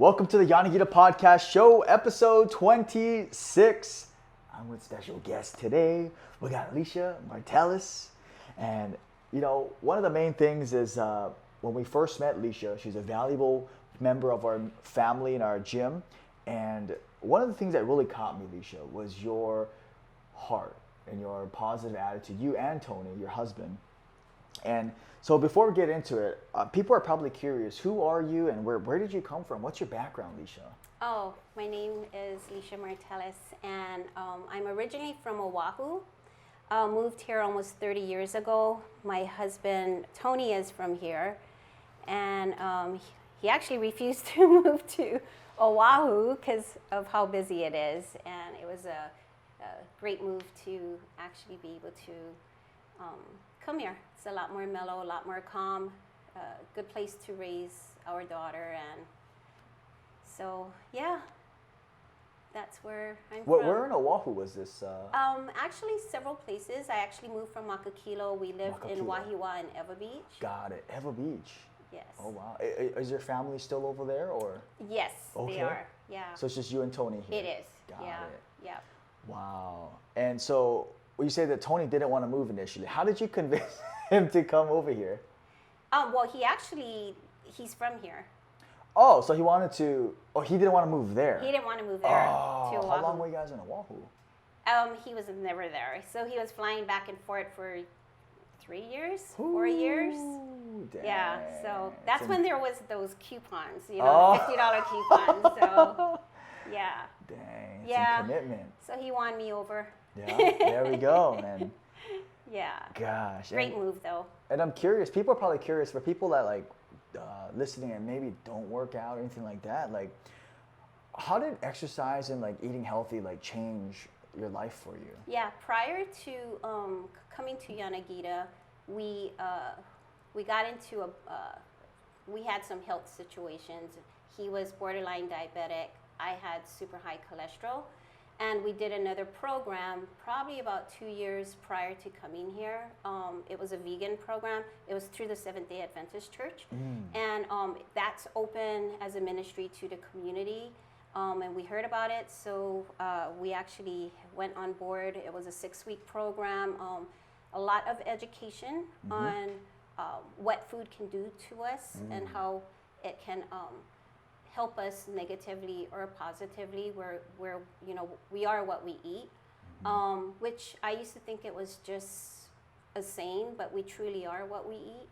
Welcome to the Yanagida Podcast Show, episode 26. I'm with special guest today. We got Lisha Martelles. And, you know, one of the main things is when we first met Lisha, she's a valuable member of our family in our gym. And one of the things that really caught me, Lisha, was your heart and your positive attitude. You and Tony, your husband. And so before we get into it, people are probably curious, who are you and where did you come from? What's your background, Lisha? Oh, my name is Lisha Martelles, and I'm originally from Oahu. Moved here almost 30 years ago. My husband, Tony, is from here, and he actually refused to move to Oahu because of how busy it is, and it was a great move to actually be able to come here. It's a lot more mellow, a lot more calm, good place to raise our daughter, and so yeah, that's where I'm from. Where in Oahu was this? Actually several places. I actually moved from Makakilo. We lived in Wahiawa and Eva Beach. Got it, Eva Beach. Yes. Oh wow, is your family still over there or? Yes, okay. they are. Yeah. So it's just you and Tony here? It is. Got yeah. it. Yeah. Wow. And so you say that Tony didn't want to move initially. How did you convince him to come over here? Well, he's from here. Oh, so he wanted to. Oh, he didn't want to move there. He didn't want to move there Oh, to Oahu. how long were you guys in Oahu? He was never there. So he was flying back and forth for 4 years. Dang. Yeah, so that's when there was those coupons, you know, Oh. $50 coupons. So, yeah. Dang, it's Yeah. a commitment. So he won me over. Yeah, there we go, man. Yeah. Gosh. Great move, though. And I'm curious, people are probably curious, for people that like listening and maybe don't work out or anything like that, like how did exercise and like eating healthy like change your life for you? Yeah, prior to coming to Yanagida, we got into we had some health situations. He was borderline diabetic. I had super high cholesterol. And we did another program probably about 2 years prior to coming here. It was a vegan program. It was through the Seventh-day Adventist Church. And that's open as a ministry to the community. And we heard about it, so we actually went on board. It was a 6-week program. A lot of education on what food can do to us and how it can help us negatively or positively. Where you know, we are what we eat, which I used to think it was just a saying, but we truly are what we eat.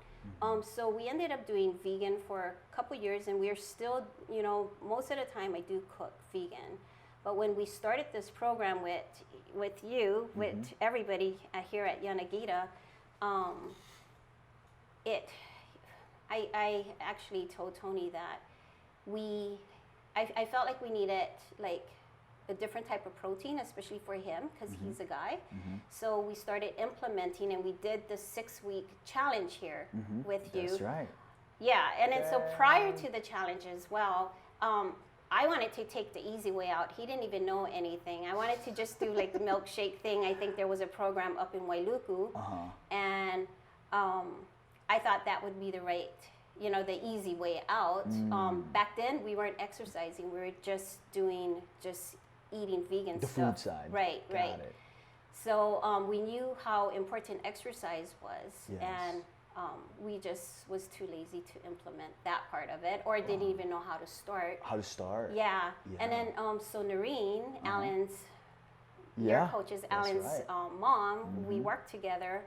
So we ended up doing vegan for a couple years, and we're still, you know, most of the time I do cook vegan. But when we started this program with you, with everybody here at Yanagida, I actually told Tony that I felt like we needed like a different type of protein, especially for him, because he's a guy. So we started implementing, and we did the 6-week challenge here with you. That's right. Yeah, and then so prior to the challenge as well, I wanted to take the easy way out. He didn't even know anything. I wanted to just do like the milkshake thing. I think there was a program up in Wailuku, and I thought that would be the right, you know, the easy way out. Back then, we weren't exercising. We were just eating vegan The stuff. food side. Right, Got right. it. So we knew how important exercise was, Yes. and we just was too lazy to implement that part of it, or didn't even know how to start. How to start? Yeah. And then so Noreen, Alan's, your coach's, Alan's mom, we worked together,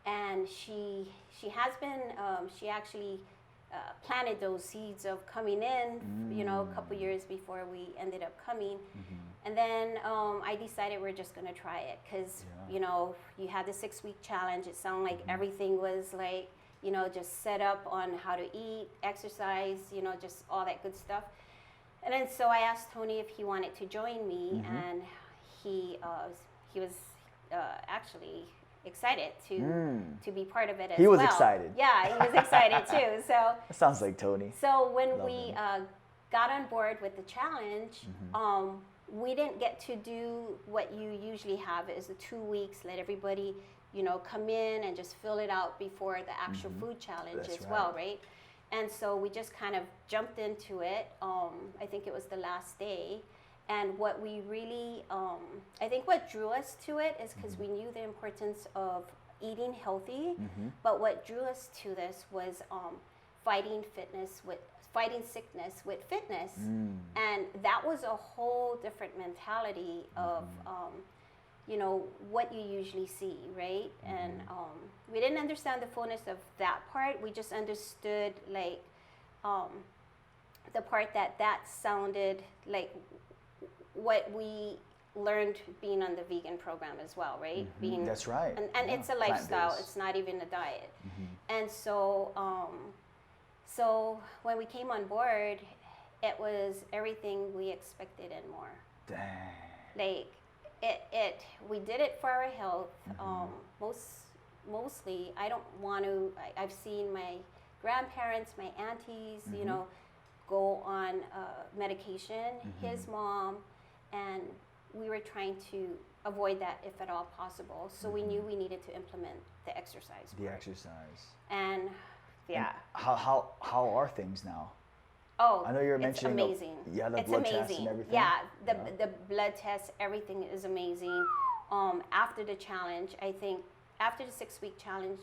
and she has been, she actually planted those seeds of coming in, you know, a couple years before we ended up coming. And then I decided we're just going to try it because, you know, you had the 6-week challenge. It sounded like everything was like, you know, just set up on how to eat, exercise, you know, just all that good stuff. And then so I asked Tony if he wanted to join me, and he was actually excited to be part of it as well. He was excited. Yeah, he was excited too. So That sounds like Tony. So when we got on board with the challenge, we didn't get to do what you usually have is the 2 weeks, let everybody, you know, come in and just fill it out before the actual food challenge as well, right? And so we just kind of jumped into it. I think it was the last day. And what we really, I think what drew us to it is because we knew the importance of eating healthy. But what drew us to this was fighting sickness with fitness. And that was a whole different mentality of, you know, what you usually see, right? And we didn't understand the fullness of that part. We just understood, like, the part that sounded like what we we being on the vegan program as well, right? Being, that's right. And it's a lifestyle. Plant-based. It's not even a diet. And so, so when we came on board, it was everything we expected and more. Dang. Like, we did it for our health. Mostly, I don't want to. I've seen my grandparents, my aunties, you know, go on medication. His mom, and we were trying to avoid that if at all possible. So we knew we needed to implement the exercise. The exercise. And yeah. And how are things now? Oh, I know you're it's mentioning amazing. The It's blood amazing. tests and everything. Yeah, the blood tests, everything is amazing. After the challenge, I think after the 6-week challenge,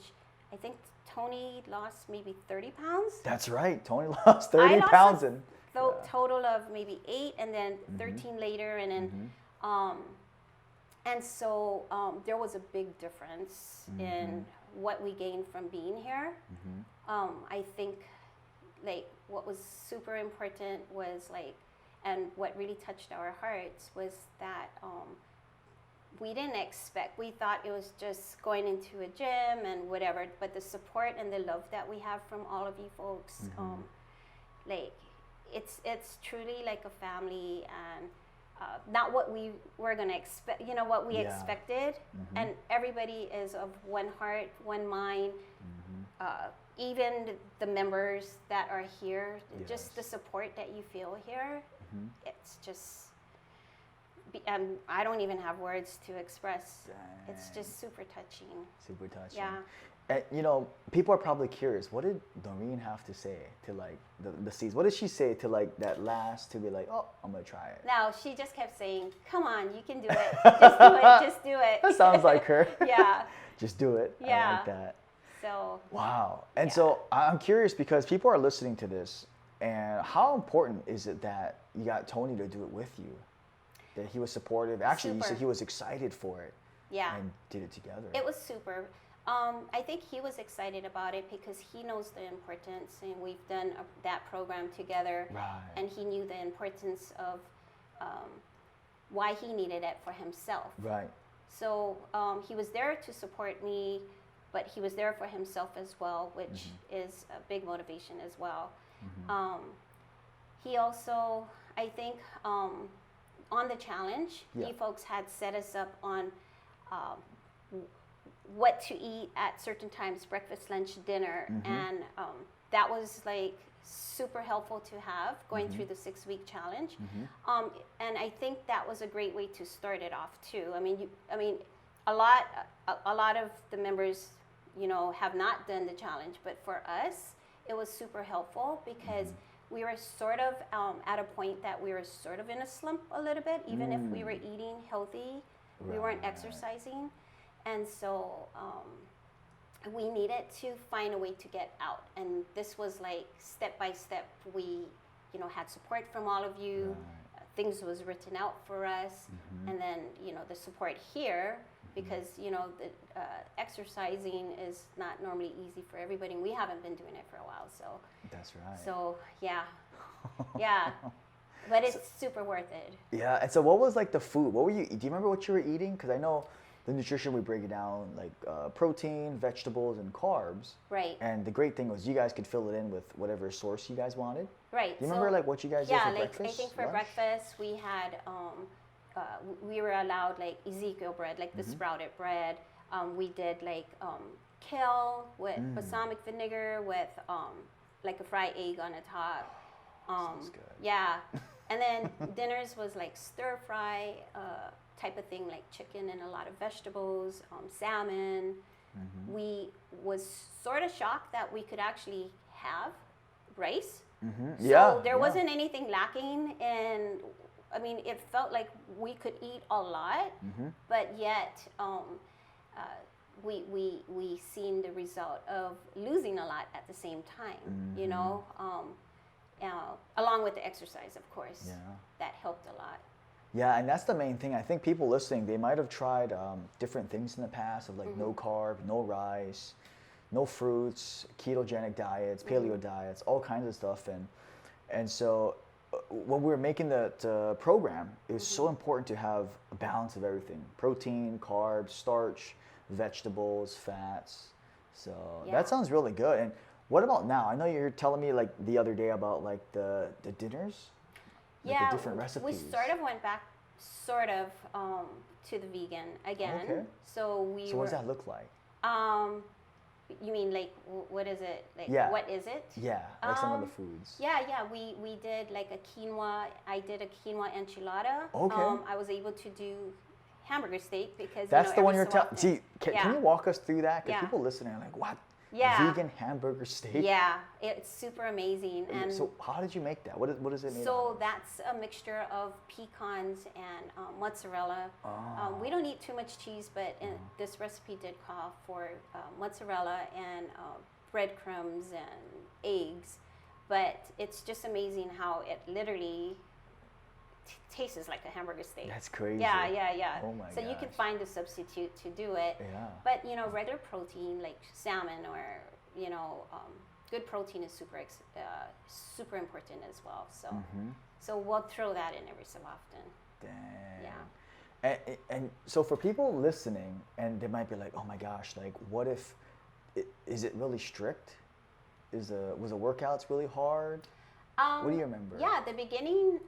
I think Tony lost maybe 30 pounds. That's right. Tony lost 30 pounds and total of maybe 8, and then 13 later, and then and so there was a big difference in what we gained from being here. I think, like, what was super important was, like, and what really touched our hearts was that we didn't expect, we thought it was just going into a gym and whatever, but the support and the love that we have from all of you folks, like, it's truly like a family, and not what we were gonna expect, you know, what we expected, and everybody is of one heart, one mind. Even the members that are here, just the support that you feel here, it's just, I don't even have words to express. Dang. It's just super touching. Super touching. Yeah. And, you know, people are probably curious. What did Doreen have to say to, like, the seeds? What did she say to, like, that last, to be like, oh, I'm gonna try it? No, she just kept saying, "Come on, you can do it. Just do it. Just do it." That sounds like her. Yeah. Just do it. Yeah. I like that. So. Wow. And so I'm curious, because people are listening to this, and how important is it that you got Tony to do it with you? That he was supportive. Actually, you said he was excited for it. Yeah. And did it together. It was super. I think he was excited about it because he knows the importance, and we've done that program together. Right. And he knew the importance of why he needed it for himself. Right. So he was there to support me, but he was there for himself as well, which is a big motivation as well. He also, I think, on the challenge, you folks had set us up on what to eat at certain times, breakfast, lunch, dinner, and that was, like, super helpful to have going through the 6-week challenge. And I think that was a great way to start it off too. I mean, a lot of the members, you know, have not done the challenge, but for us, it was super helpful because we were sort of at a point that we were sort of in a slump a little bit, even if we were eating healthy, we weren't exercising. And so we needed to find a way to get out. And this was, like, step by step. We, you know, had support from all of you. Things was written out for us. And then, you know, the support here, because, you know, the exercising is not normally easy for everybody. And we haven't been doing it for a while, so. That's right. So, yeah. Yeah. But it's super worth it. Yeah. And so what was, like, the food? What were you, do you remember what you were eating? Because I know the nutrition, we break it down, like, protein, vegetables, and carbs. Right. And the great thing was you guys could fill it in with whatever source you guys wanted. Right. Do you remember, like, what you guys did for breakfast? Yeah, like, I think for breakfast we had, we were allowed, like, Ezekiel bread, like the sprouted bread. We did, like, kale with balsamic vinegar with, like, a fried egg on the top. Sounds good. Yeah. And then dinners was, like, stir fry type of thing, like chicken and a lot of vegetables, salmon. We was sort of shocked that we could actually have rice. Mm-hmm. So Yeah. there yeah. wasn't anything lacking, and I mean, it felt like we could eat a lot, Mm-hmm. but yet we seen the result of losing a lot at the same time. You Mm-hmm. know, along with the exercise, of course, Yeah. that helped a lot. Yeah, and that's the main thing. I think people listening, they might have tried different things in the past of like no carb, no rice, no fruits, ketogenic diets, paleo diets, all kinds of stuff. And so when we were making the program, it was so important to have a balance of everything: protein, carbs, starch, vegetables, fats. So Yeah. that sounds really good. And what about now? I know you're telling me like the other day about like the dinners. Like the different recipes. We sort of went back, to the vegan again. Okay. So we So what does that look like? You mean like what is it? Like Yeah. what is it? Yeah, like some of the foods. Yeah. We did like a quinoa. I did a quinoa enchilada. Okay. I was able to do hamburger steak because That's the one you're telling. telling. Gee, can Yeah. you walk us through that? Because Yeah. people listening are like, what? Yeah. Vegan hamburger steak? Yeah, it's super amazing. And So how did you make that? What is it made so out of? that's a mixture of pecans and mozzarella. Oh. We don't eat too much cheese, but this recipe did call for mozzarella and breadcrumbs and eggs. But it's just amazing how it literally tastes like a hamburger steak. That's crazy. Yeah. Oh my So you can gosh. find a substitute to do it. Yeah. But regular protein like salmon or good protein is super important as well. So so we'll throw that in every so often. Dang. Yeah. And so for people listening, and they might be like, oh my gosh, like what if, is it really strict? Was the workouts really hard? What do you remember? Yeah, the beginning,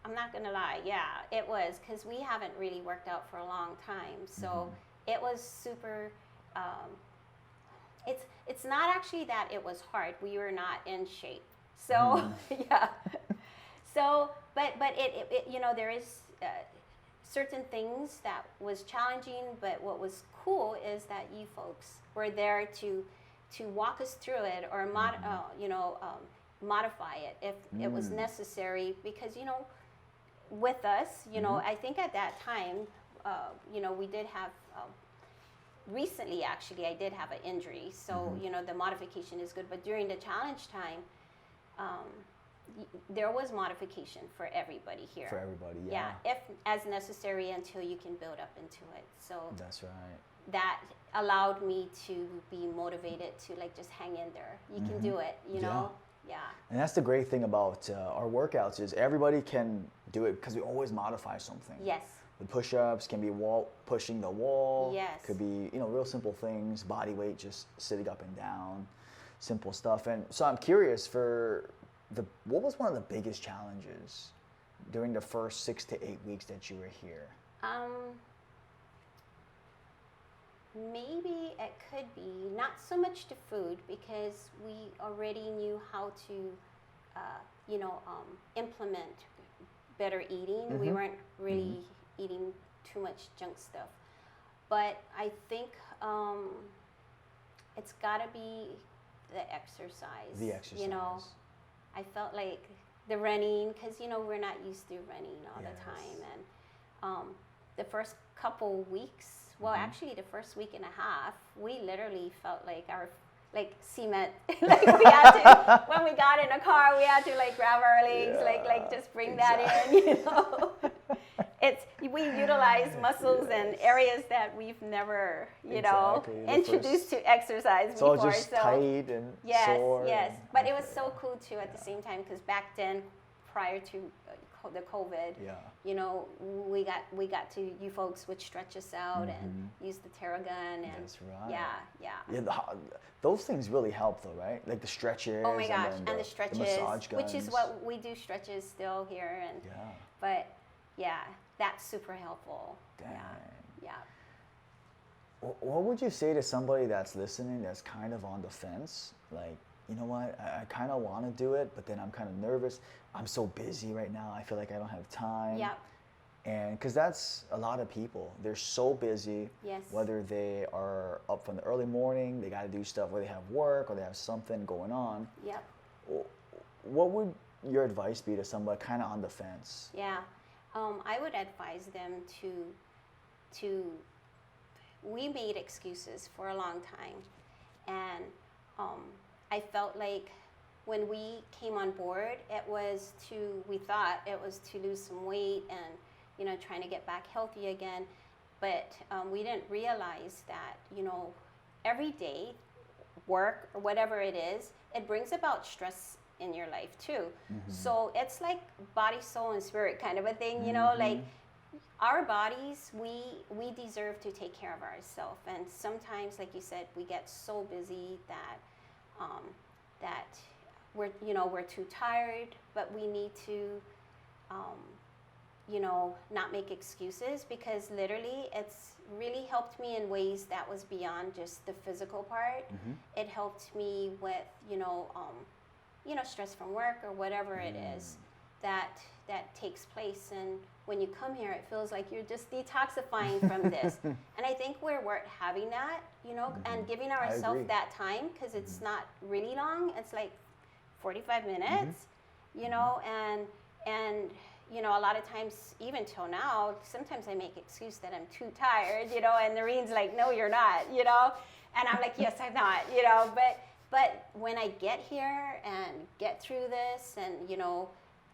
I'm not gonna lie, yeah, it was, because we haven't really worked out for a long time. So it was super, it's not actually that it was hard. We were not in shape. So, yeah. So, but it there is certain things that was challenging, but what was cool is that you folks were there to walk us through it or modify it if it was necessary, because with us, I think at that time, we did have recently actually I did have an injury, so the modification is good, but during the challenge time, there was modification for everybody here. For everybody, yeah. Yeah, if as necessary until you can build up into it. So That's right. that allowed me to be motivated to like just hang in there. You can do it, you know? Yeah. And that's the great thing about our workouts is everybody can do it because we always modify something. Yes. The push-ups can be pushing the wall. Yes. Could be real simple things, body weight, just sitting up and down, simple stuff. And so I'm curious what was one of the biggest challenges during the first 6 to 8 weeks that you were here? Maybe it could be not so much the food, because we already knew how to, implement better eating. We weren't really eating too much junk stuff. But I think it's got to be the exercise. The exercise. I felt like the running, because we're not used to running all the time, and the first couple weeks, well, actually the first week and a half, we literally felt like our cement. Like we had to, when we got in a car, we had to like grab our legs, like just bring that in. We utilize muscles and areas that we've never, introduced to exercise It's before. all just tight and sore. Yes. But it was so cool too at the same time, because back then, prior to the COVID, we got to, you folks would stretch us out and use the Theragun, and That's right. Yeah. Those things really help though, right? Like the stretches. Oh my gosh, and the stretches, the massage guns. which is what we do, stretches still here, and but yeah, that's super helpful. Dang. Yeah. What would you say to somebody that's listening that's kind of on the fence? Like, you know what, I kind of want to do it, but then I'm kind of nervous. I'm so busy right now. I feel like I don't have time. Yeah. And because that's a lot of people. They're so busy. Yes. Whether they are up from the early morning, they got to do stuff, where they have work or they have something going on. Yep. what would your advice be to someone kind of on the fence? Yeah, I would advise them to. We made excuses for a long time, and I felt like when we came on board, we thought it was to lose some weight and trying to get back healthy again, but we didn't realize that every day work or whatever it is, it brings about stress in your life too. So it's like body, soul, and spirit kind of a thing, like our bodies, we deserve to take care of ourselves. And sometimes, like you said, we get so busy that we're too tired, but we need to not make excuses, because literally it's really helped me in ways that was beyond just the physical part. It helped me with stress from work or whatever it is that takes place. And when you come here, it feels like you're just detoxifying from this. And I think we're having that, and giving ourselves that time, because it's not really long. It's like 45 minutes, and a lot of times, even till now, sometimes I make excuse that I'm too tired, and Noreen's like, no, you're not, and I'm like, yes, I'm not, but when I get here and get through this, and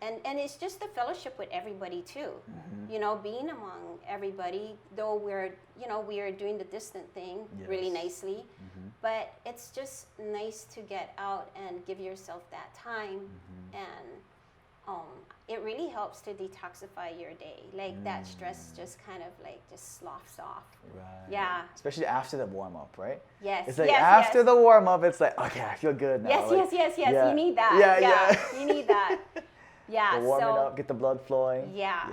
and it's just the fellowship with everybody too, being among everybody, though we are doing the distant thing really nicely, but it's just nice to get out and give yourself that time, and it really helps to detoxify your day. Like that stress just kind of like just sloughs off. Right. Yeah. Especially after the warm up, right? Yes. It's like after the warm up, it's like, okay, I feel good now. Yes, like, yes. Yeah. You need that. Yeah. You need that. Yeah. The warming up, get the blood flowing. Yeah.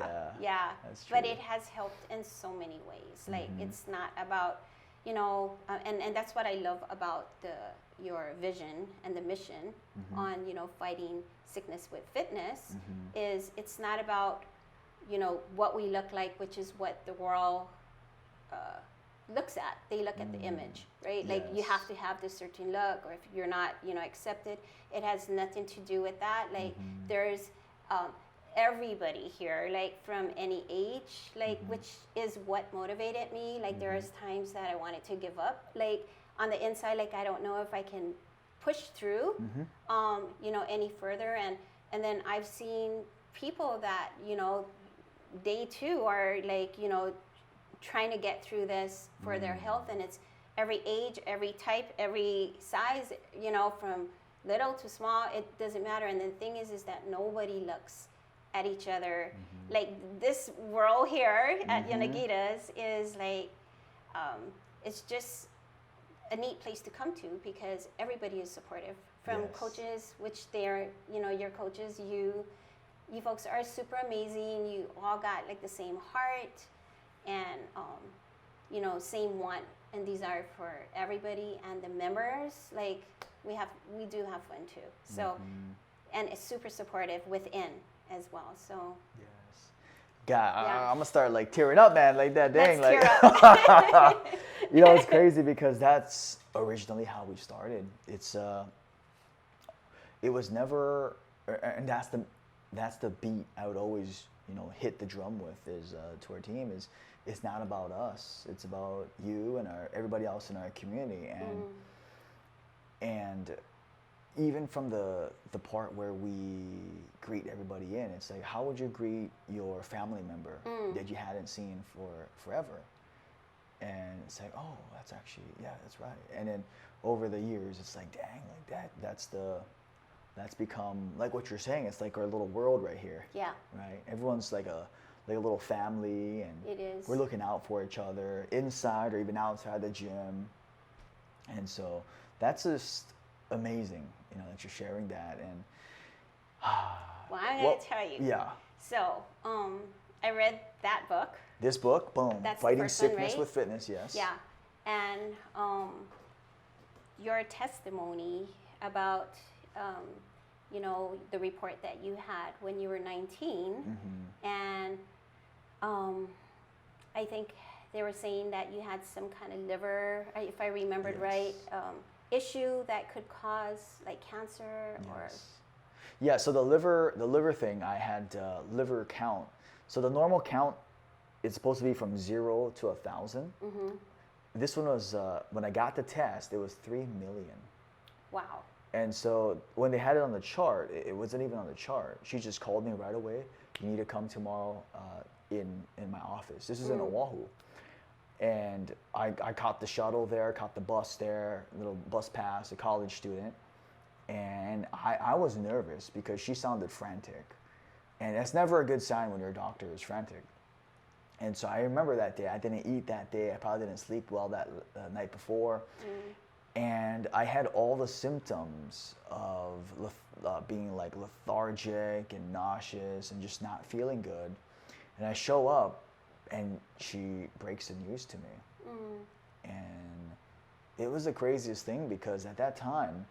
That's true. But it has helped in so many ways. Like it's not about, and that's what I love about your vision and the mission on fighting sickness with fitness, is it's not about what we look like, which is what the world looks at. They look at the image, right? Like you have to have this certain look, or if you're not accepted, it has nothing to do with that. Like there's everybody here, like from any age, like which is what motivated me. Like there's times that I wanted to give up, like on the inside, like I don't know if I can push through any further, and then I've seen people that they too are like trying to get through this for their health, and it's every age, every type, every size, from little to small, it doesn't matter. And the thing is that nobody looks at each other. Like this world here at Yanagida's is like it's just a neat place to come to, because everybody is supportive, from coaches, which they're your coaches, you folks are super amazing. You all got like the same heart, and same want and desire for everybody, and the members, like we do have fun too. So and it's super supportive within as well. So God, I'm gonna start like tearing up, man. Like that dang, Let's like tear up. it's crazy, because that's originally how we started. It was never, and that's the beat I would always hit the drum with, is to our team, is it's not about us. It's about you and everybody else in our community, and even from the part where we greet everybody in, it's like, how would you greet your family member that you hadn't seen for forever? And it's like, oh, that's actually, that's right. And then over the years, it's like, dang, like that's become like what you're saying. It's like our little world right here. Yeah. Right. Everyone's like a little family, and it is. We're looking out for each other inside or even outside the gym. And so that's just amazing, that you're sharing that. And well, I'm going to tell you. Yeah. So, I read that book. This book, boom. That's Fighting one, Sickness right? with Fitness, yes. Yeah. And your testimony about, the report that you had when you were 19. And I think they were saying that you had some kind of liver, if I remembered right, issue that could cause like cancer or? Yes. Yeah, so the liver thing, I had liver count. So the normal count is supposed to be from 0 to 1,000. Mm-hmm. This one was, when I got the test, it was 3 million. Wow. And so when they had it on the chart, it wasn't even on the chart. She just called me right away. You need to come tomorrow in my office. This is in Oahu. And I caught the shuttle there, caught the bus there, little bus pass, a college student. And I was nervous because she sounded frantic. And that's never a good sign when your doctor is frantic. And so I remember that day. I didn't eat that day. I probably didn't sleep well that night before. And I had all the symptoms of being like lethargic and nauseous and just not feeling good. And I show up and she breaks the news to me. And it was the craziest thing because at that time,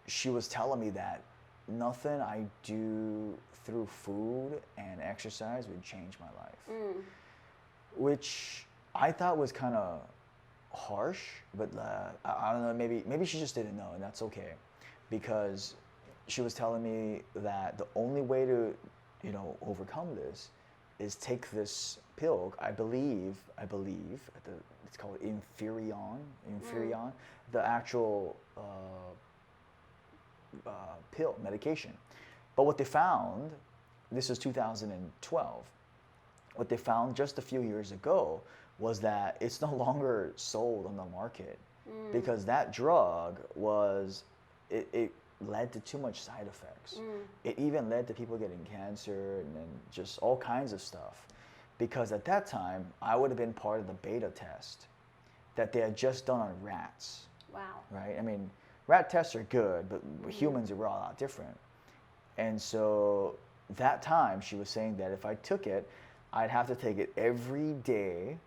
she was telling me that nothing I do through food and exercise would change my life. Which I thought was kind of harsh, but I don't know, maybe she just didn't know, and that's okay. Because she was telling me that the only way to, overcome this is take this pill. I believe it's called Inferion, the actual pill medication. But what they found, this is 2012. What they found just a few years ago was that it's no longer sold on the market because that drug it led to too much side effects. It even led to people getting cancer and then just all kinds of stuff. Because at that time, I would have been part of the beta test that they had just done on rats. Wow. Right? I mean, rat tests are good, but humans are a lot different. And so that time, she was saying that if I took it, I'd have to take it every day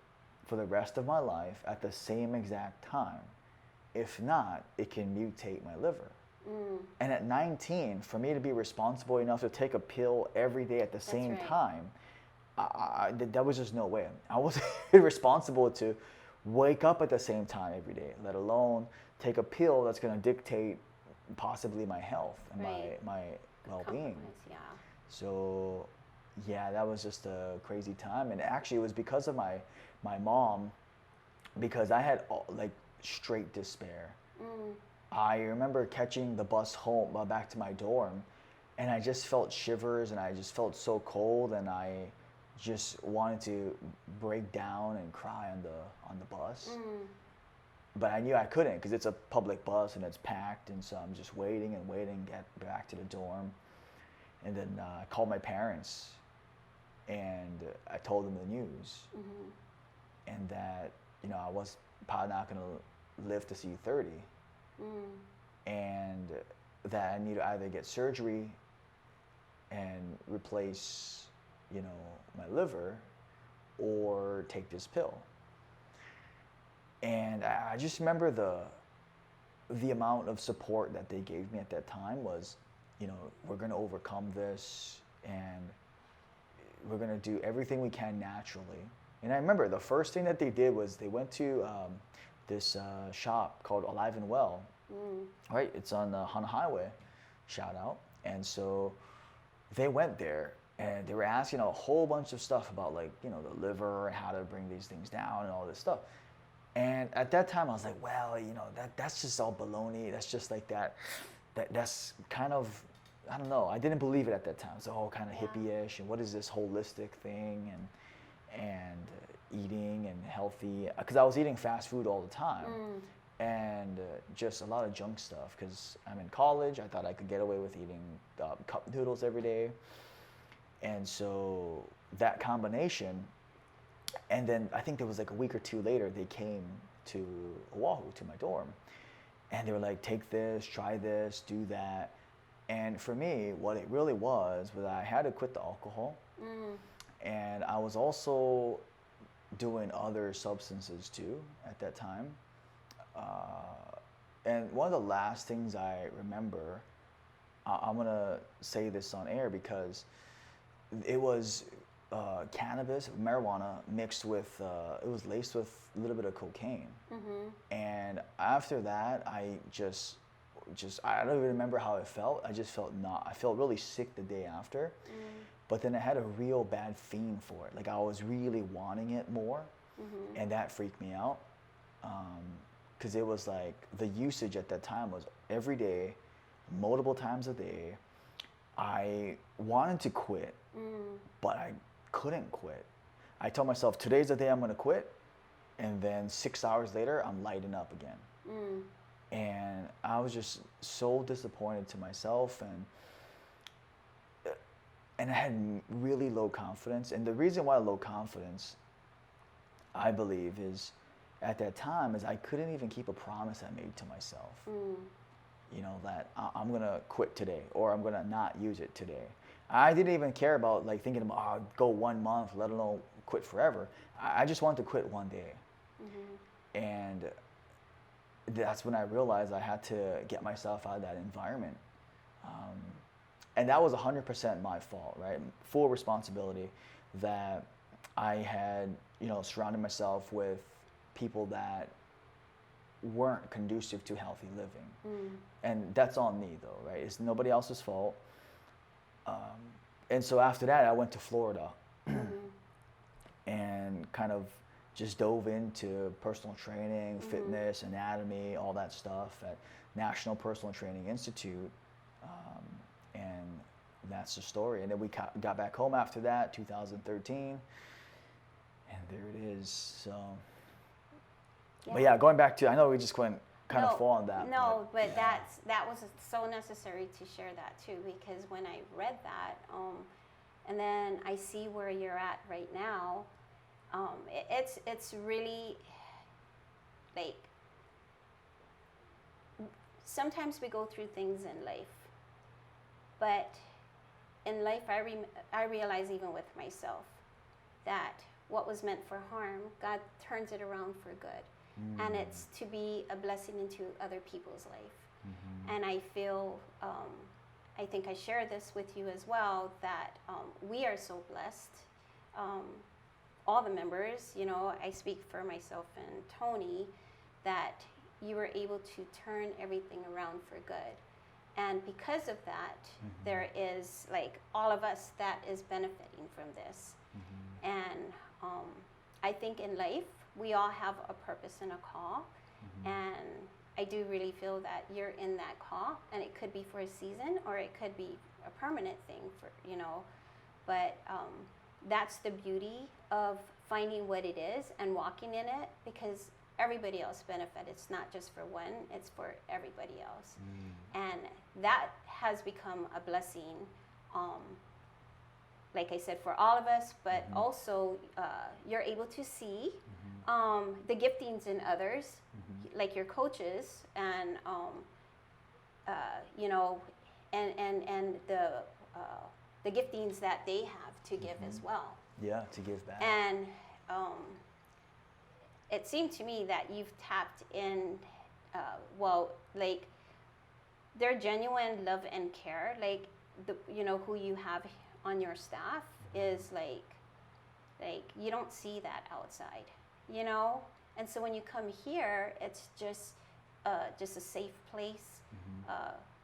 for the rest of my life at the same exact time. If not, it can mutate my liver. And at 19, for me to be responsible enough to take a pill every day at the same time, that was just no way. I wasn't responsible to wake up at the same time every day, let alone take a pill that's going to dictate possibly my health and my well-being. Yeah. So, yeah, that was just a crazy time. And actually, it was because of my mom, because I had like straight despair. I remember catching the bus home back to my dorm, and I just felt shivers, and I just felt so cold, and I just wanted to break down and cry on the bus. But I knew I couldn't because it's a public bus and it's packed, and so I'm just waiting and waiting to get back to the dorm. And then I called my parents, and I told them the news, and that I was probably not going to live to see 30, and that I need to either get surgery and replace my liver or take this pill. And I just remember the amount of support that they gave me at that time was, we're going to overcome this, and we're going to do everything we can naturally. And I remember the first thing that they did was they went to this shop called Alive and Well, right? It's on the Hana Highway, shout out. And so they went there, and they were asking a whole bunch of stuff about the liver and how to bring these things down and all this stuff. And at that time, I was like, well, that's just all baloney. That's just like that's kind of, I don't know. I didn't believe it at that time. It's all kind of hippie-ish, and what is this holistic thing and eating and healthy? Because I was eating fast food all the time, and just a lot of junk stuff. Because I'm in college, I thought I could get away with eating cup noodles every day, and so that combination. And then I think there was like a week or two later, they came to Oahu, to my dorm. And they were like, take this, try this, do that. And for me, what it really was I had to quit the alcohol. And I was also doing other substances too at that time. And one of the last things I remember, I'm going to say this on air because it was cannabis, marijuana mixed with, it was laced with a little bit of cocaine. And after that, I don't even remember how I felt. I felt really sick the day after. But then I had a real bad fiend for it. Like I was really wanting it more, and that freaked me out. Because it was like the usage at that time was every day, multiple times a day. I wanted to quit, but I couldn't quit. I told myself, today's the day I'm going to quit. And then 6 hours later, I'm lighting up again. And I was just so disappointed to myself. And I had really low confidence. And the reason why low confidence, I believe, is at that time is I couldn't even keep a promise I made to myself. You know, that I'm going to quit today or I'm going to not use it today. I didn't even care about like thinking about, oh, go 1 month, let alone quit forever. I just wanted to quit one day. And that's when I realized I had to get myself out of that environment. And that was 100% my fault, right? Full responsibility that I had, you know, surrounded myself with people that weren't conducive to healthy living. And that's on me though, right? It's nobody else's fault. And so after that, I went to Florida and kind of just dove into personal training, fitness, anatomy, all that stuff at National Personal Training Institute. And that's the story. And then we got back home after that, 2013. And there it is. So, but yeah, going back to, I know we just went kind of full on that. No, but that was so necessary to share that too, because when I read that, and then I see where you're at right now, it's really like, sometimes we go through things in life, but in life I realize even with myself that what was meant for harm, God turns it around for good. And it's to be a blessing into other people's life. And I feel, I think I share this with you as well, that we are so blessed. All the members, you know, I speak for myself and Tony, that you were able to turn everything around for good. And because of that, there is like all of us that is benefiting from this. And I think in life, we all have a purpose and a call. And I do really feel that you're in that call, and it could be for a season or it could be a permanent thing for, you know, but that's the beauty of finding what it is and walking in it, because everybody else benefit. It's not just for one, it's for everybody else. And that has become a blessing, like I said, for all of us, but also you're able to see the giftings in others, like your coaches, and you know, and the giftings that they have to give as well. Yeah, to give back. And it seemed to me that you've tapped in, well, like their genuine love and care, like the, you know, who you have on your staff is like you don't see that outside, you know. And so when you come here, it's just a safe place,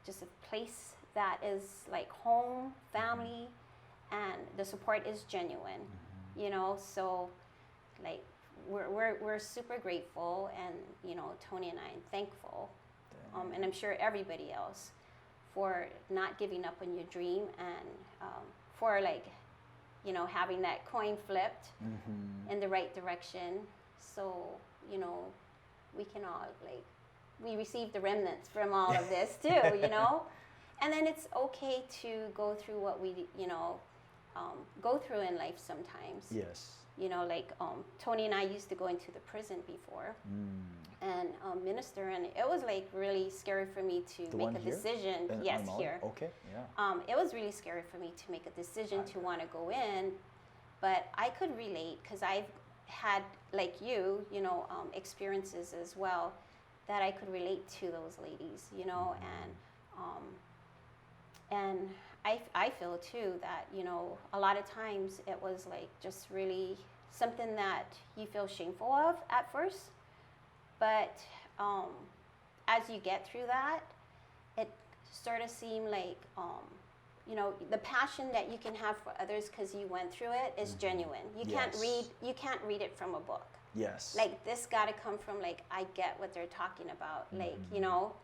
just a place that is like home, family, and the support is genuine, you know. So like we're super grateful, and you know, Tony and I are thankful, and I'm sure everybody else, for not giving up on your dream, and for like, you know, having that coin flipped in the right direction. So, you know, we can all like, we receive the remnants from all of this too, you know. And then it's okay to go through what we, you know, go through in life sometimes. Yes. You know, like Tony and I used to go into the prison before and minister, and it was like really scary for me to make a decision. Yes, here. Okay, yeah. It was really scary for me to make a decision to want to go in, but I could relate because I've had, like you know, experiences as well that I could relate to those ladies, you know, and I feel too that, you know, a lot of times it was like just really something that you feel shameful of at first. But as you get through that, it sort of seemed like, you know, the passion that you can have for others because you went through it is genuine. You can't read it from a book. Yes. Like, this got to come from, like, I get what they're talking about. Like, you know,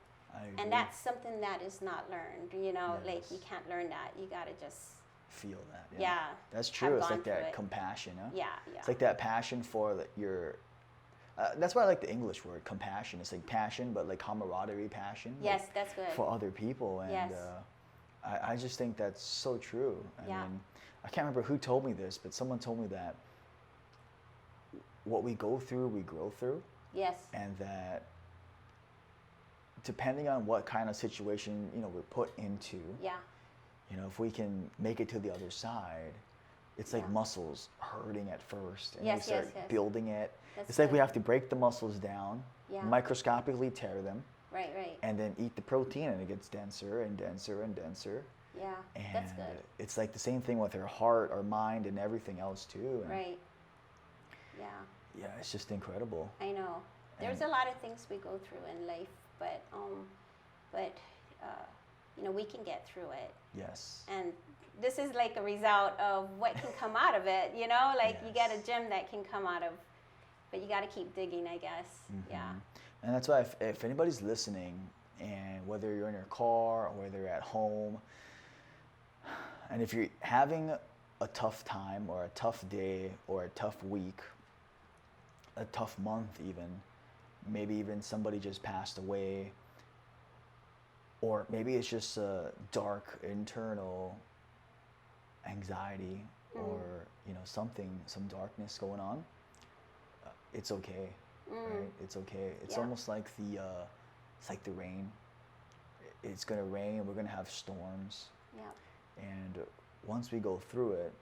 and that's something that is not learned, you know, like you can't learn that. You got to just feel that. Yeah. That's true. It's like that it. compassion. Huh? Yeah. It's like that passion for your. That's why I like the English word compassion. It's like passion, but like camaraderie passion. Yes, like, that's good. for other people, and Yes. I just think that's so true. I mean, I can't remember who told me this, but someone told me that what we go through, we grow through. Yes. And that depending on what kind of situation, you know, we're put into, you know, if we can make it to the other side, it's like muscles hurting at first, and we start building it. It's like we have to break the muscles down, microscopically tear them, right, and then eat the protein, and it gets denser and denser and denser. Yeah, and that's good. It's like the same thing with our heart, our mind, and everything else too. And right. Yeah. Yeah, it's just incredible. I know. There's a lot of things we go through in life, but you know, we can get through it. Yes. And this is like a result of what can come out of it, you know? Like, you get a gem that can come out of, but you got to keep digging, I guess. Yeah. And that's why if anybody's listening, and whether you're in your car or whether you're at home, and if you're having a tough time or a tough day or a tough week, a tough month even, maybe even somebody just passed away, or maybe it's just a dark internal anxiety or, you know, some darkness going on, it's okay, right? It's okay. It's almost like it's like the rain. It's gonna rain, we're gonna have storms. Yeah. And once we go through it,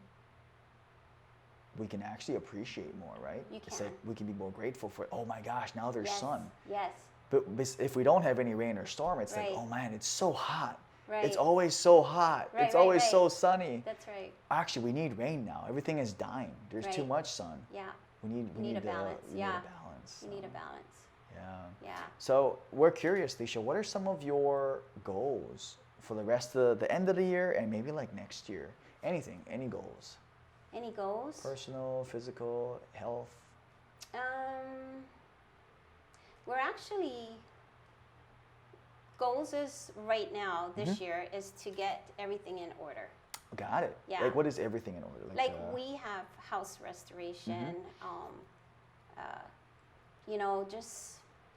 we can actually appreciate more, right? You can. It's like we can be more grateful for, oh my gosh, now there's sun. Yes. But if we don't have any rain or storm, it's like, Right. oh man, it's so hot. Right. It's always so hot. Right, it's right, always right. so sunny. That's right. Actually, we need rain now. Everything is dying. There's too Right. much sun. Yeah. We need a balance. We need a balance. You need a balance. Yeah. Yeah. So we're curious, Lisha, what are some of your goals for the rest of the end of the year and maybe like next year? Anything, any goals? Any goals? Personal, physical, health? We're actually, goals is right now, this year, is to get everything in order. Got it. Yeah. Like, what is everything in order? Like we have house restoration, you know, just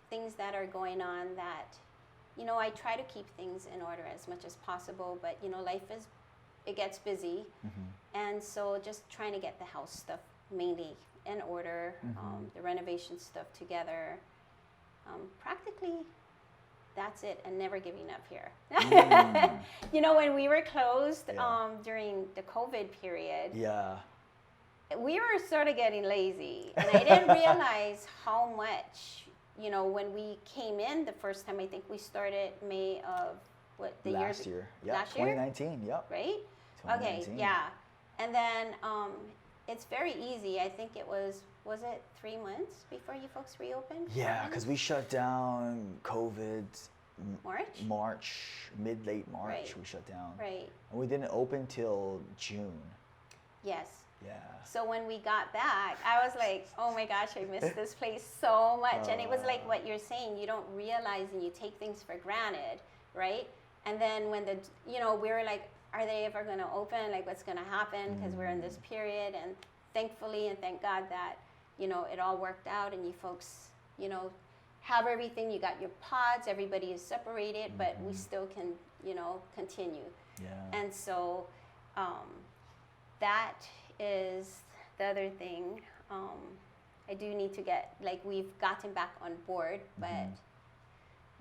things that are going on that, you know, I try to keep things in order as much as possible, but, you know, it gets busy. And so just trying to get the house stuff mainly in order, the renovation stuff together. Practically, that's it, and never giving up here. You know, when we were closed during the COVID period, we were sort of getting lazy, and I didn't realize how much, you know, when we came in the first time, I think we started May of last year. Yeah, last year? 2019, yep. Right? 2019. Okay, yeah. And then it's very easy. I think it was it 3 months before you folks reopened? Yeah, because we shut down COVID March, late March, Right. we shut down. Right. And we didn't open till June. Yes. Yeah. So when we got back, I was like, oh my gosh, I missed this place so much. And it was like what you're saying, you don't realize and you take things for granted, right? And then when we were like, are they ever going to open? Like, what's going to happen? Because we're in this period. And thankfully, and thank God that, you know, it all worked out and you folks, you know, have everything. You got your pods, everybody is separated, but we still can, you know, continue. Yeah. And so that is the other thing. I do need to get, like, we've gotten back on board, but,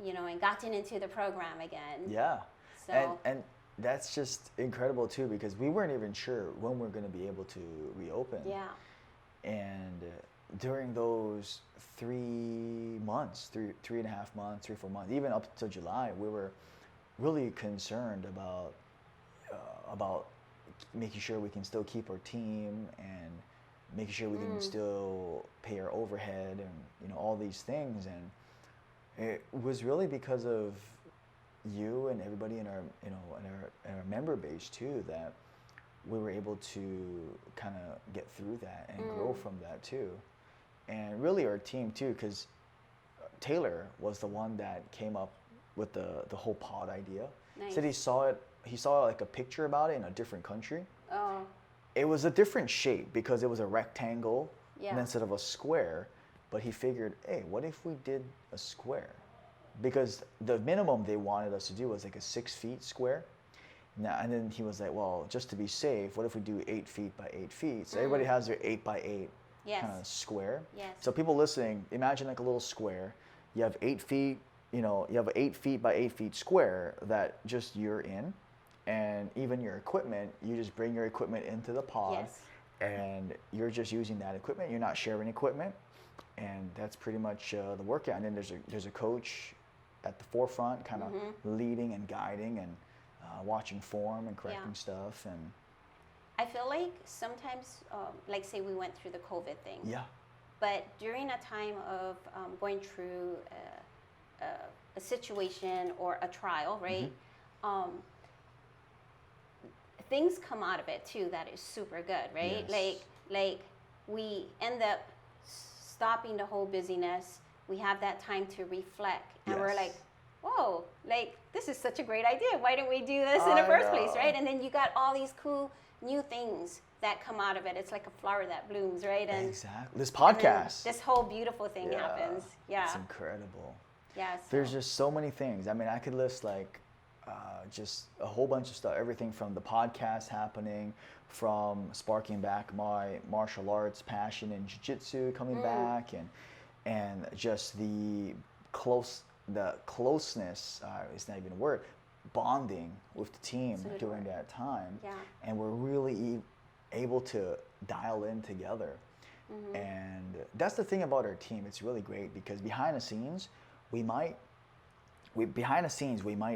you know, and gotten into the program again. Yeah. So, and that's just incredible too, because we weren't even sure when we're going to be able to reopen. Yeah. And during those 3 months, three and a half months, 3 or 4 months, even up to July, we were really concerned about about making sure we can still keep our team and making sure we can still pay our overhead and all these things. And it was really because of you and everybody in our in our member base too that we were able to kind of get through that and grow from that too. And really our team too, because Taylor was the one that came up with the whole pod idea. Nice. Said he saw like a picture about it in a different country. Oh. It was a different shape because it was a rectangle Yeah. instead of a square. But he figured, hey, what if we did a square? Because the minimum they wanted us to do was like a 6 feet square. Now, and then he was like, well, just to be safe, what if we do 8 feet by 8 feet? So everybody has their 8 by 8 Yes. kind of square. Yes. So people listening, imagine like a little square. You have 8 feet, you have an 8 feet by 8 feet square that just you're in. And even your equipment, you just bring your equipment into the pod. Yes. And you're just using that equipment. You're not sharing equipment. And that's pretty much the workout. And then there's a coach at the forefront kind of leading and guiding and watching form and correcting stuff. And I feel like sometimes, like say we went through the COVID thing. yeah, But during a time of going through a situation or a trial, right? Things come out of it too that is super good, right? Yes. Like we end up stopping the whole busyness. We have that time to reflect, and we're Yes. like, whoa, like this is such a great idea. Why didn't we do this in the first place, right? And then you got all these cool new things that come out of it. It's like a flower that blooms, right? And exactly. This and then podcast. this whole beautiful thing happens. Yeah. It's incredible. Yeah. So. There's just so many things. I mean, I could list like just a whole bunch of stuff. Everything from the podcast happening, from sparking back my martial arts passion and jiu-jitsu coming back, and just the closeness. It's not even a word. Bonding with the team That's a good during word. that time, Yeah. and we're really able to dial in together. And that's the thing about our team. It's really great because behind the scenes, we might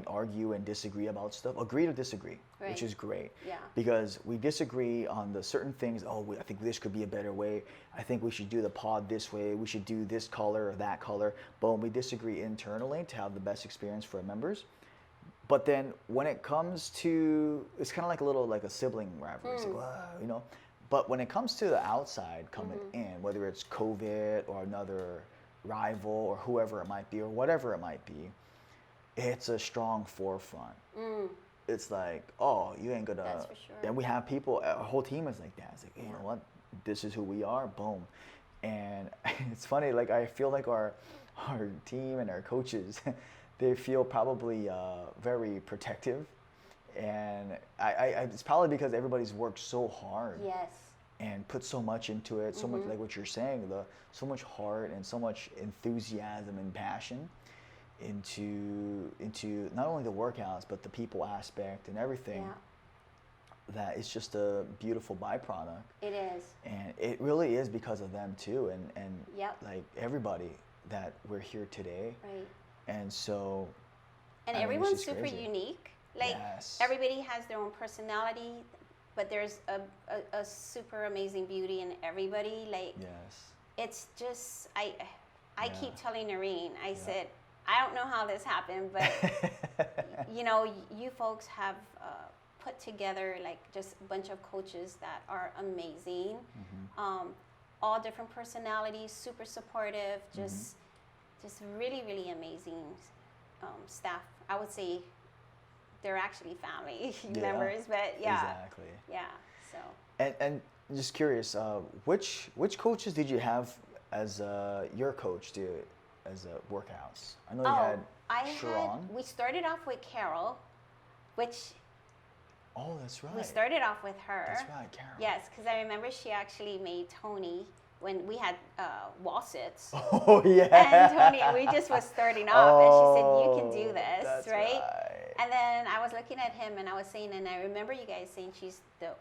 argue and disagree about stuff, agree to disagree, Right. which is great. Yeah. Because we disagree on the certain things. I think this could be a better way. I think we should do the pod this way. We should do this color or that color. But we disagree internally to have the best experience for our members. But then when it comes to, it's kind of like a sibling rivalry. It's like, "Wow," But when it comes to the outside coming in, whether it's COVID or another rival or whoever it might be or whatever it might be, it's a strong forefront. It's like, oh, you ain't gonna. That's for sure. And we have people. Our whole team is like that. It's like, you know what? This is who we are. Boom. And it's funny. Like I feel like our team and our coaches, they feel probably very protective, and I it's probably because everybody's worked so hard. Yes. And put so much into it, so much like what you're saying, so much heart and so much enthusiasm and passion into not only the workouts but the people aspect and everything. Yeah. That it's just a beautiful byproduct. It is. And it really is because of them too, and Yep. like everybody that we're here today. Right. And so. And I mean, it's everyone's just super crazy. unique. Like Yes. everybody has their own personality, but there's a super amazing beauty in everybody. Like Yes. it's just I Yeah. keep telling Noreen, I said, I don't know how this happened, but you folks have put together like just a bunch of coaches that are amazing. All different personalities, super supportive, just really, really amazing staff. I would say they're actually family members, but yeah. Exactly. Yeah. So And just curious, which coaches did you have as your coach as workouts? I know you had Sharon. We started off with Carol, which Oh, that's right. we started off with her. That's right, Carol. Yes, because I remember she actually made Tony when we had wall sits. Oh yeah. And Tony, we just was starting off, and she said, "You can do this, That's right?" And then I was looking at him, and I was saying, and I remember you guys saying she's the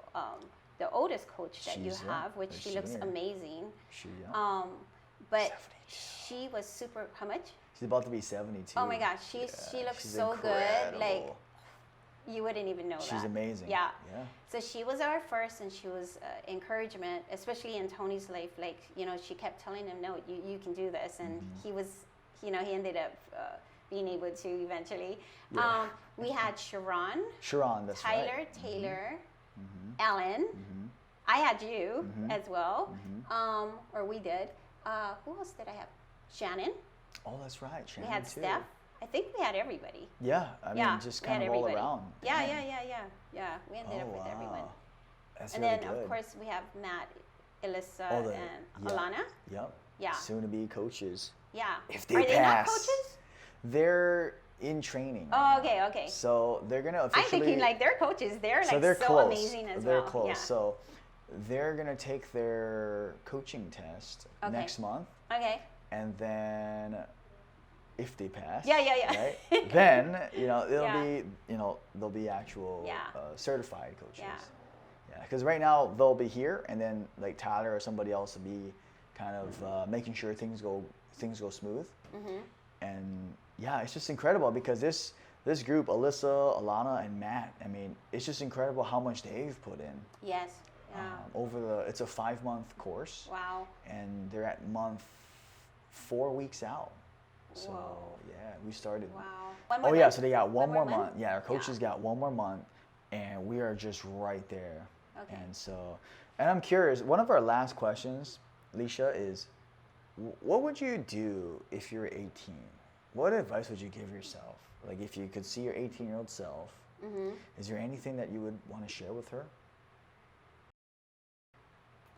oldest coach that you She's, have, which a she looks senior. amazing. But 72. she was super. How much? She's about to be 72. Oh my gosh, she looks she's so good. Like incredible. You wouldn't even know that. She's amazing. Yeah. Yeah. So she was our first, and she was encouragement, especially in Tony's life. Like, you know, she kept telling him, no, you can do this. And he was, you know, he ended up being able to eventually. Yeah. We had Sharon, That's Tyler, right. Taylor, Ellen. I had you as well, or we did. Who else did I have? Shannon. Oh, that's right. Shannon We had too. Steph. I think we had everybody. Yeah, I mean, just we kind had of all everybody. around. Yeah, Damn. yeah. We ended up with everyone. That's And really then, good. of course, we have Matt, Alyssa, Oh, and Alana. Yep. Yeah. Soon to be coaches. Yeah. If they Are they not pass. coaches? They're in training. Oh, right okay, now. okay. So they're gonna I'm officially. thinking like they're coaches. They're like they're so close. amazing as They're well. close. Yeah. So they're gonna take their coaching test Okay. next month, Okay. and then if they pass, Yeah. right, then it'll Yeah. be they'll be actual Yeah. certified coaches. Yeah. Yeah, because right now they'll be here, and then like Tyler or somebody else will be kind of making sure things go smooth. And yeah, it's just incredible because this group, Alyssa, Alana, and Matt. I mean, it's just incredible how much they've put in. Yes. Yeah. It's a 5-month course, Wow. and they're at month 4 weeks out. So Whoa. yeah, we started. Wow. One more Oh yeah, month? so they got one more month? month. Yeah, our coaches got one more month, and we are just right there. Okay. And I'm curious. One of our last questions, Lisha, is, what would you do if you're 18? What advice would you give yourself? Like if you could see your 18-year-old self, is there anything that you would want to share with her?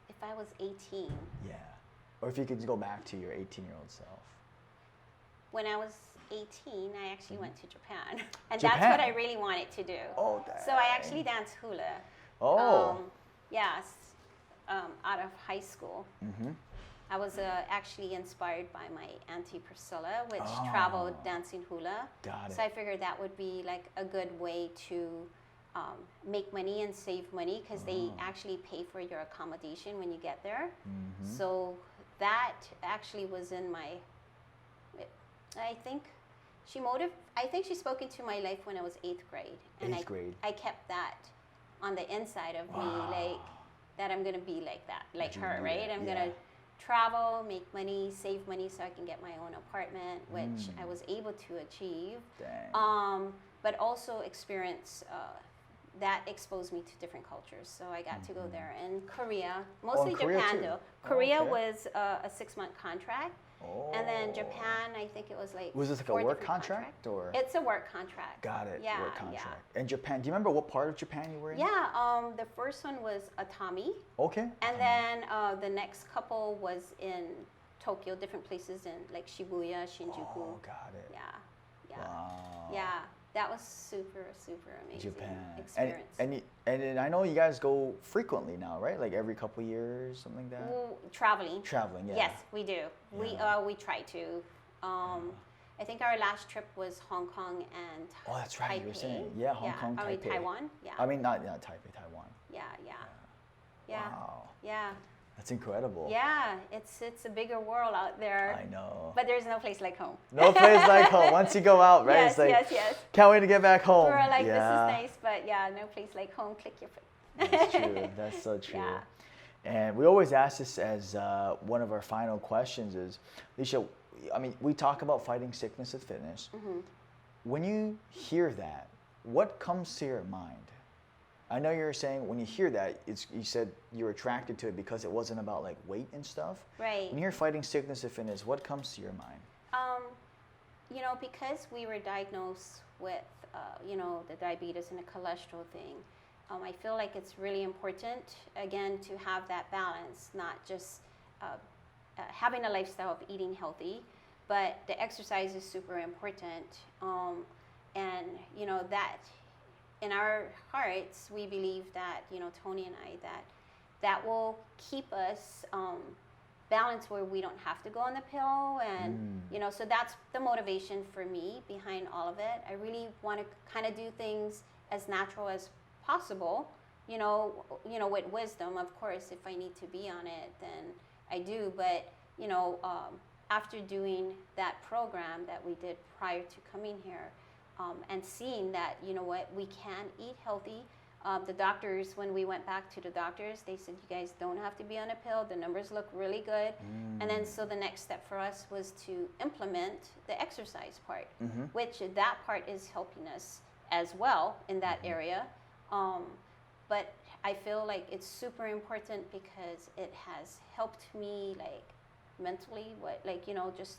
If I was 18, Yeah. Or if you could go back to your 18-year-old self. when I was 18, I actually went to Japan, and Japan? that's what I really wanted to do. Oh, So I dang. actually danced hula. Oh. Yes, out of high school. I was actually inspired by my auntie Priscilla, which traveled dancing hula. Got it. So I figured that would be like a good way to make money and save money because they actually pay for your accommodation when you get there. So that actually was in my. I think she spoke into my life when I was 8th grade, and Eighth grade. I kept that on the inside of me, like that I'm gonna be like that, like you her, wanna be right? that, I'm yeah. gonna travel, make money, save money so I can get my own apartment, which I was able to achieve. Dang. But also experience that exposed me to different cultures. So I got to go there, and Korea, mostly Korea Japan too. though. Oh, Korea okay. was a 6-month contract. Oh. And then Japan, I think it was like. Was this like 4 a work different contract or? It's a work contract. Got it. Yeah, Work contract. And Japan. Do you remember what part of Japan you were in? Yeah. The first one was Atami, Okay. and then the next couple was in Tokyo, different places in like Shibuya, Shinjuku. Oh, got it. Yeah. Wow. Yeah. That was super amazing Japan. experience. And I know you guys go frequently now, right? Like every couple years, something like that. Well, traveling. Traveling, yeah. Yes, we do. Yeah. We try to. I think our last trip was Hong Kong and Oh, that's right. Taipei. You were saying, yeah, Hong Kong, I mean, Taipei. Taiwan. Yeah. I mean, not Taipei, Taiwan. Yeah. Wow, Yeah. that's incredible. Yeah. It's a bigger world out there. I know. But there's no place like home. No place like home. Once you go out, right? Yes, It's like, yes. can't wait to get back home. We're like, yeah. this is nice, but yeah, no place like home. Click your foot. That's true. That's so true. Yeah. And we always ask this as one of our final questions is, Lisha, I mean, we talk about fighting sickness with fitness. When you hear that, what comes to your mind? I know you're saying when you hear that, you said you're attracted to it because it wasn't about like weight and stuff. Right. When you're fighting sickness with fitness, what comes to your mind? Because we were diagnosed with, the diabetes and the cholesterol thing, I feel like it's really important, again, to have that balance, not just having a lifestyle of eating healthy, but the exercise is super important. And, that in our hearts, we believe that, Tony and I, that will keep us balanced where we don't have to go on the pill. And, so that's the motivation for me behind all of it. I really want to kind of do things as natural as possible, with wisdom, of course. If I need to be on it, then I do. But, after doing that program that we did prior to coming here, and seeing that, you know what, we can eat healthy. The doctors, when we went back to the doctors, they said, you guys don't have to be on a pill. The numbers look really good. And then so the next step for us was to implement the exercise part, which that part is helping us as well in that area. But I feel like it's super important because it has helped me, like, mentally, just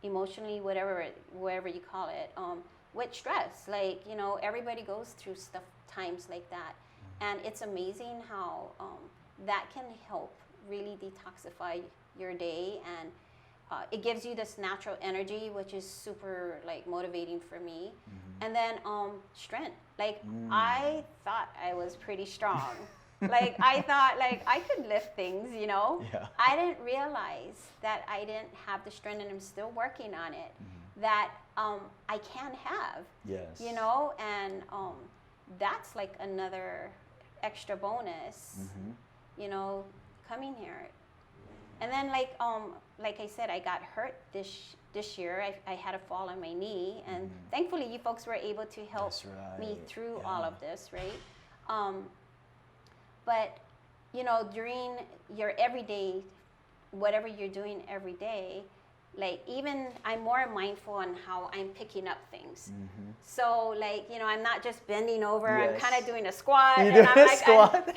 emotionally, wherever you call it, with stress. Like, everybody goes through times like that. And it's amazing how that can help really detoxify your day. And it gives you this natural energy, which is super, like, motivating for me. And then strength. Like, I thought I was pretty strong. Like, I thought, like, I could lift things, Yeah. I didn't realize that I didn't have the strength, and I'm still working on it, that I can have. Yes. And that's like another extra bonus, coming here. And then, like I said, I got hurt this year. I had a fall on my knee, and thankfully you folks were able to help me through all of this, right? But, during your everyday, whatever you're doing every day, like, even I'm more mindful on how I'm picking up things. So, like, I'm not just bending over. Yes. I'm kind of doing a squat. You and doing I'm a like, squat?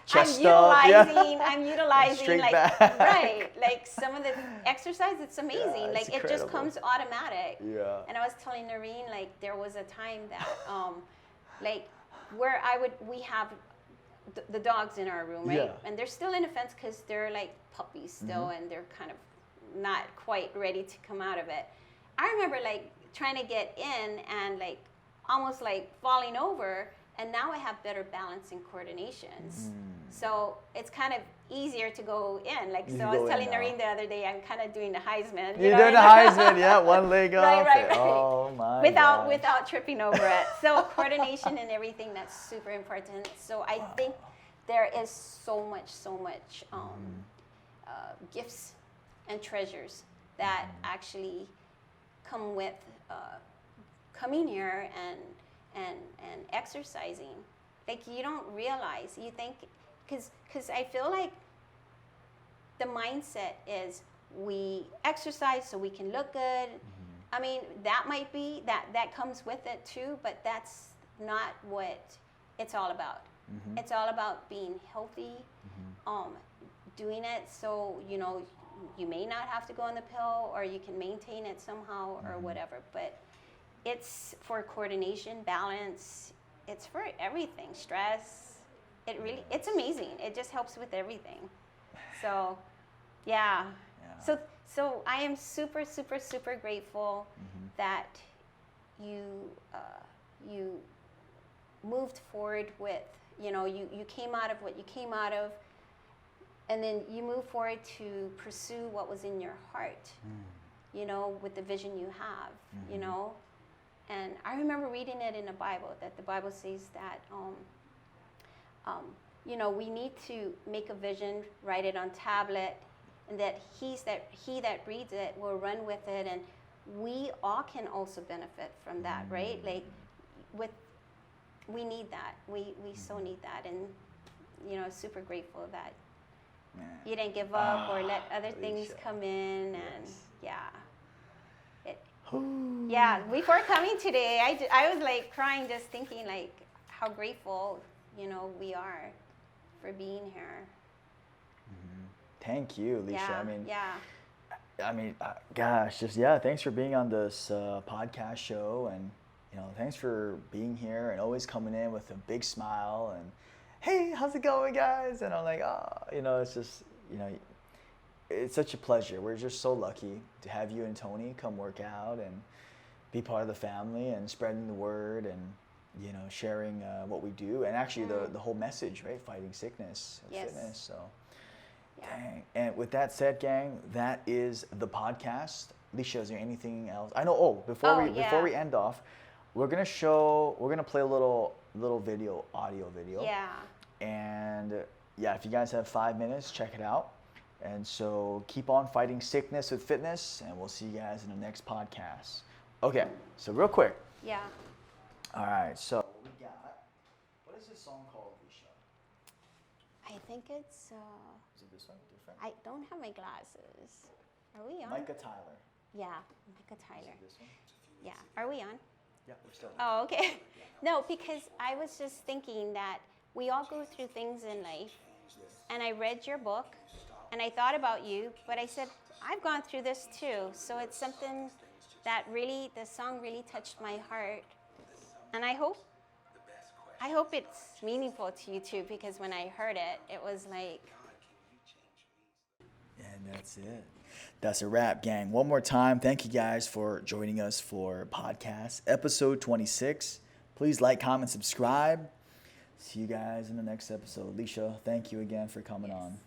Chest up, I'm utilizing, Straight like, back. right, like, some of the exercise. It's amazing. Yeah, it's like, it just incredible. comes automatic. Yeah. And I was telling Noreen, like, there was a time that, like, where we have the dogs in our room, right? Yeah. And they're still in the fence because they're like puppies still, and they're kind of not quite ready to come out of it. I remember, like, trying to get in and, like, almost like falling over, and now I have better balance and coordinations. So it's kind of easier to go in. Like, so I was telling Noreen the other day, I'm kind of doing the Heisman. You're doing the Heisman, yeah, one leg up. Right. Oh my Without tripping over it. So coordination and everything, that's super important. So I think there is so much gifts and treasures that actually come with coming here and exercising. Like, you don't realize, you think, because I feel like the mindset is we exercise so we can look good. I mean, that might be, that comes with it too, but that's not what it's all about. It's all about being healthy, doing it so, you may not have to go on the pill, or you can maintain it somehow, or whatever. But it's for coordination, balance. It's for everything. Stress. It's amazing. It just helps with everything. So, yeah. So I am super, super, super grateful that you moved forward with, you came out of what you came out of, and then you move forward to pursue what was in your heart, with the vision you have, And I remember reading it in the Bible, that the Bible says that, we need to make a vision, write it on tablet, and that he that reads it will run with it, and we all can also benefit from that, right? Like, we need that. We so need that, and super grateful that you didn't give up or let other things come in, and before coming today, I was like crying just thinking, like, how grateful we are for being here. Thank you, Lisha. Yeah. Gosh, thanks for being on this podcast show, and thanks for being here and always coming in with a big smile and, hey, how's it going, guys? And I'm like, it's just, it's such a pleasure. We're just so lucky to have you and Tony come work out and be part of the family and spreading the word and, sharing what we do, and actually the whole message, right? Fighting sickness and fitness. So, dang. And with that said, gang, that is the podcast. Lisha, is there anything else? I know. Before we end off, we're gonna play a little audio video. Yeah. And if you guys have 5 minutes, check it out. And so keep on fighting sickness with fitness, and we'll see you guys in the next podcast. Okay, so real quick, Yeah. All right, so we got, what is this song called, Lisha? I think it's. Is it this one? Different? I don't have my glasses. Are we on? Micah Tyler. Yeah, Micah Tyler. Is it this one? Yeah. Are we on? Yeah, we're still. Oh, okay. No, because I was just thinking that we all go through things in life, and I read your book, and I thought about you, but I said, I've gone through this too. So it's something that really, the song really touched my heart. And I hope it's meaningful to you too, because when I heard it, it was like, And that's it. That's a wrap, gang. One more time, thank you guys for joining us for podcast episode 26. Please like, comment, subscribe. See you guys in the next episode. Lisha, thank you again for coming on.